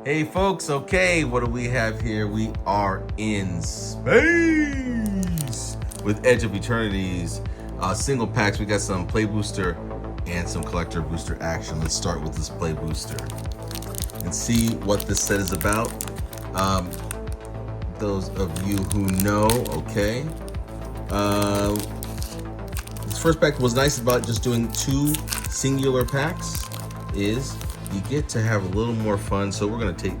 Hey folks, okay, what do we have here? We are in space with Edge of Eternities. Single packs, we got some play booster and some collector booster action. Let's start with this play booster and see what this set is about. Those of you who know, okay. This first pack was nice about just doing 2 singular packs is you get to have a little more fun. So we're gonna take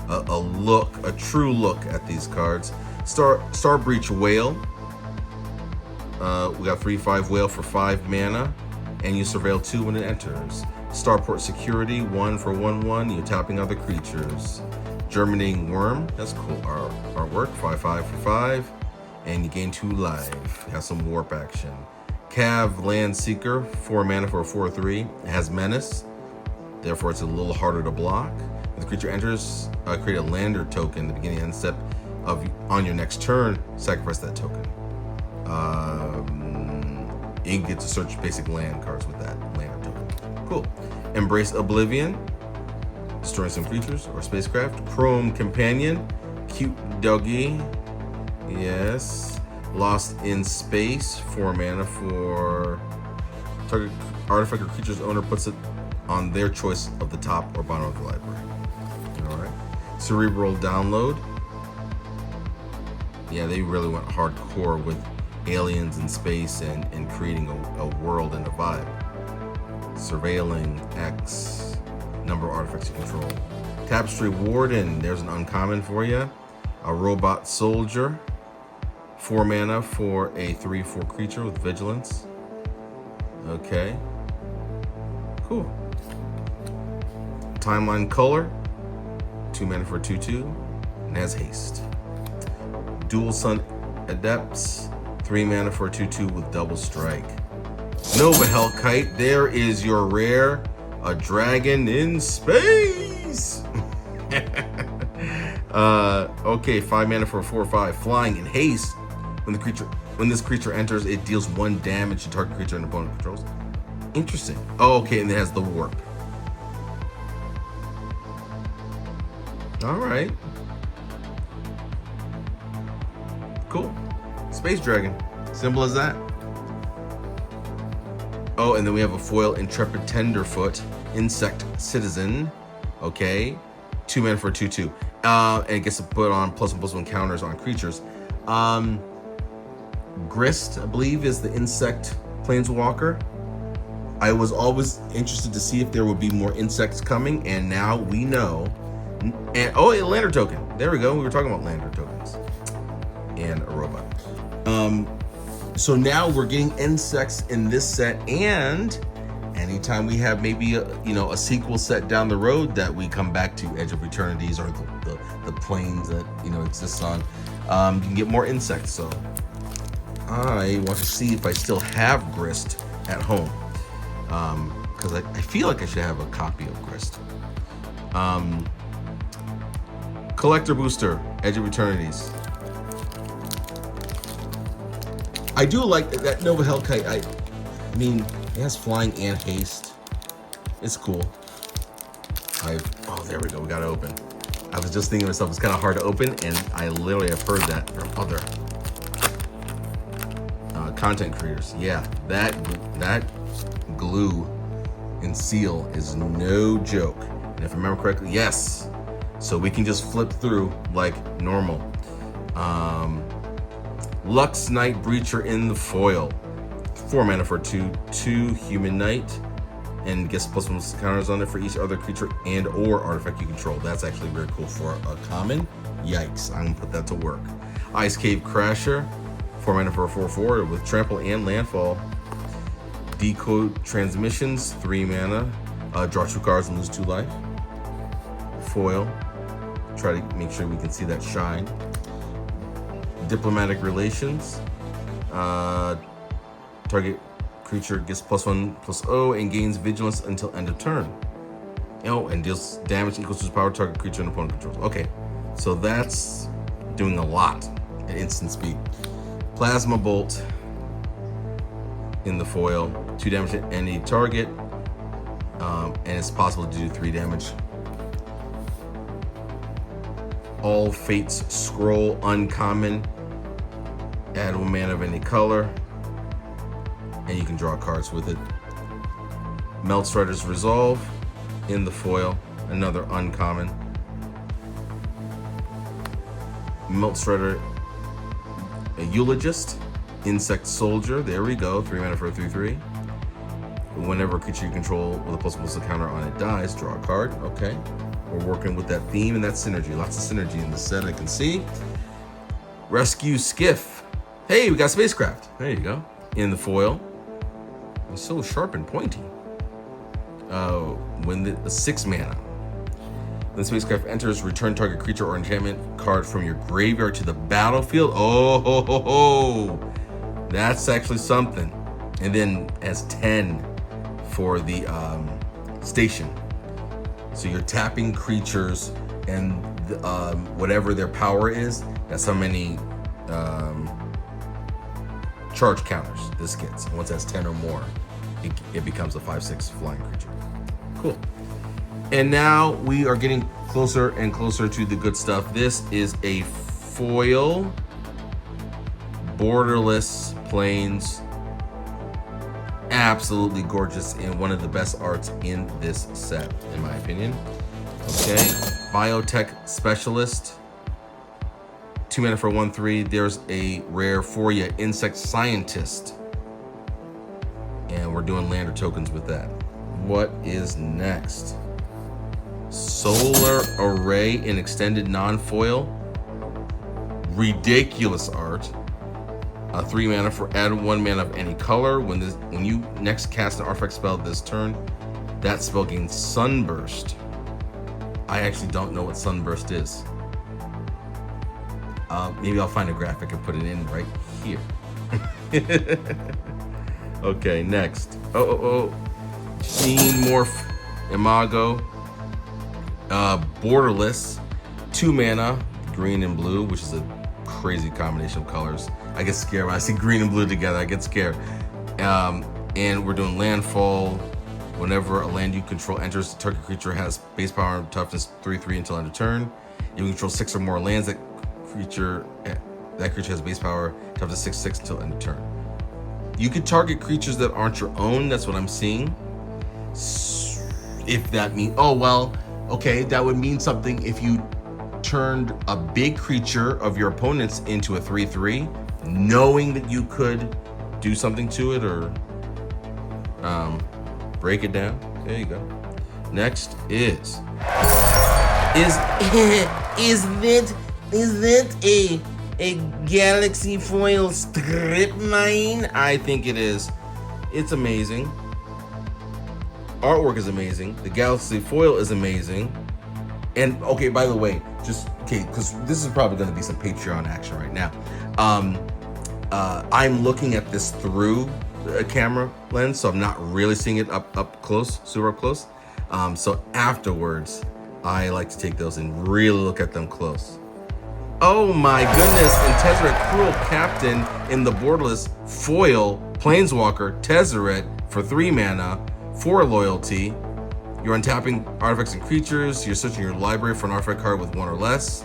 a true look at these cards. Star Breach Whale. We got 3/5 Whale for 5 mana, and you surveil 2 when it enters. Starport Security, 1 for 1/1. You're tapping other creatures. Germinating Worm, that's cool artwork. 5/5 for 5, and you gain 2 life. Have some warp action. Cav Land Seeker, 4 mana for a 4/3. It has Menace, therefore it's a little harder to block. When the creature enters, create a lander token at the beginning and end step on your next turn. Sacrifice that token. You get to search basic land cards with that lander token. Cool. Embrace Oblivion, destroying some creatures or spacecraft. Chrome Companion, cute doggy. Yes. Lost in Space, 4 mana for target artifact or creature's owner puts it on their choice of the top or bottom of the library. Alright. Cerebral Download. Yeah, they really went hardcore with aliens in space and creating a world and a vibe. Surveilling X, number of artifacts you control. Tapestry Warden, there's an uncommon for you. A Robot Soldier, 4 mana for a 3/4 creature with vigilance. Okay. Cool. Timeline Color, 2 mana for a 2/2, and has haste. Dual Sun Adepts, 3 mana for a 2/2 with double strike. Nova Hellkite, there is your rare, a dragon in space. Okay, 5 mana for a 4/5, flying and haste. When this creature enters, it deals 1 damage to target creature and opponent controls. Interesting. Oh, okay, and it has the warp. All right. Cool. Space Dragon. Simple as that. Oh, and then we have a foil Intrepid Tenderfoot, Insect Citizen. Okay. 2 mana for a 2/2. And it gets to put on +1/+1 counters on creatures. Grist, I believe, is the insect planeswalker. I was always interested to see if there would be more insects coming, and now we know. And oh, a lander token. There we go. We were talking about lander tokens. And a robot. So now we're getting insects in this set, and anytime we have maybe a sequel set down the road that we come back to, Edge of Eternities or the planes that exists on, you can get more insects. So I want to see if I still have Grist at home, because I feel like I should have a copy of Grist. Collector Booster, Edge of Eternities. I do like that Nova Hellkite. I mean, it has flying and haste. It's cool. Oh, there we go. We got it open. I was just thinking to myself, it's kind of hard to open, and I literally have heard that from other content creators. Yeah, that glue and seal is no joke. And if I remember correctly, yes. So we can just flip through like normal. Lux Knight Breacher in the foil. 4 mana for 2/2 Human Knight, and gets +1 counters on it for each other creature and or artifact you control. That's actually very cool for a common. Yikes, I'm gonna put that to work. Ice Cave Crasher, 4 mana for a 4/4 with trample and landfall. Decode Transmissions, 3 mana. Draw 2 cards and lose 2 life. Foil. Try to make sure we can see that shine. Diplomatic Relations. Target creature gets +1/+0 and gains vigilance until end of turn. Oh, and deals damage equals to its power target creature and opponent controls. Okay, so that's doing a lot at instant speed. Plasma Bolt in the foil, 2 damage to any target, and it's possible to do 3 damage All Fates Scroll, uncommon. Add 1 mana of any color, and you can draw cards with it. Melt Strider's Resolve in the foil, another uncommon. Melt Strider, a Eulogist, Insect Soldier, there we go, 3 mana for a 3/3. Whenever a creature you control with a +++ counter on it dies, draw a card. Okay, we're working with that theme and that synergy. Lots of synergy in this set, I can see. Rescue Skiff. Hey, we got Spacecraft. There you go. In the foil. It's so sharp and pointy. When the 6 mana. When Spacecraft enters, return target creature or enchantment card from your graveyard to the battlefield. Oh, ho, ho, ho. That's actually something. And then as 10 for the station. So you're tapping creatures, and whatever their power is, that's how many charge counters this gets. And once that's 10 or more, it becomes a 5/6 flying creature. Cool. And now we are getting closer and closer to the good stuff. This is a foil borderless plains. Absolutely gorgeous, and one of the best arts in this set, in my opinion. Okay, Biotech Specialist. 2 mana for 1/3. There's a rare for you, Insect Scientist. And we're doing lander tokens with that. What is next? Solar Array in extended non-foil. Ridiculous art. 3 mana for add 1 mana of any color. When you next cast an artifact spell this turn, that spell gains Sunburst. I actually don't know what Sunburst is. Maybe I'll find a graphic and put it in right here. Okay, next. Gene Morph Imago. Borderless. 2 mana, green and blue, which is a crazy combination of colors. I get scared when I see green and blue together. I get scared. And we're doing landfall. Whenever a land you control enters, the target creature has base power and toughness 3/3 until end of turn. You control 6 or more lands. That creature has base power toughness 6/6 until end of turn. You could target creatures that aren't your own. That's what I'm seeing. If that means, oh well, okay, that would mean something if you turned a big creature of your opponent's into a 3/3, knowing that you could do something to it or break it down. There you go. Next is it a Galaxy Foil Strip Mine? I think it is. It's amazing. Artwork is amazing. The Galaxy Foil is amazing. And okay, by the way, because this is probably going to be some Patreon action right now. I'm looking at this through a camera lens, so I'm not really seeing it up close, super up close. So afterwards, I like to take those and really look at them close. Oh my goodness! And Tezzeret, Cruel Captain in the borderless foil Planeswalker Tezzeret for 3 mana, 4 loyalty. You're untapping artifacts and creatures. You're searching your library for an artifact card with 1 or less.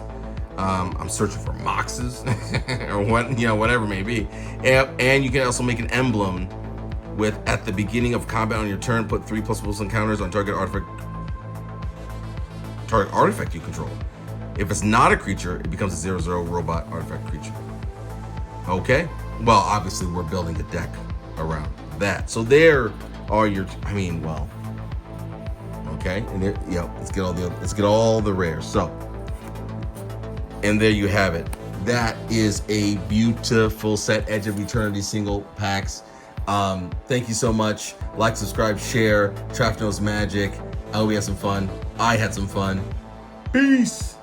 I'm searching for moxes or whatever it may be. And you can also make an emblem with, at the beginning of combat on your turn, put 3/++ encounters on target artifact you control. If it's not a creature, it becomes a 0/0 robot artifact creature. Okay. Well, obviously we're building a deck around that. So there are your, okay, and there, let's get all the rares. So, and there you have it. That is a beautiful set, Edge of Eternity single packs. Thank you so much. Like, subscribe, share. Trap Knows Magic. I hope we had some fun. I had some fun. Peace.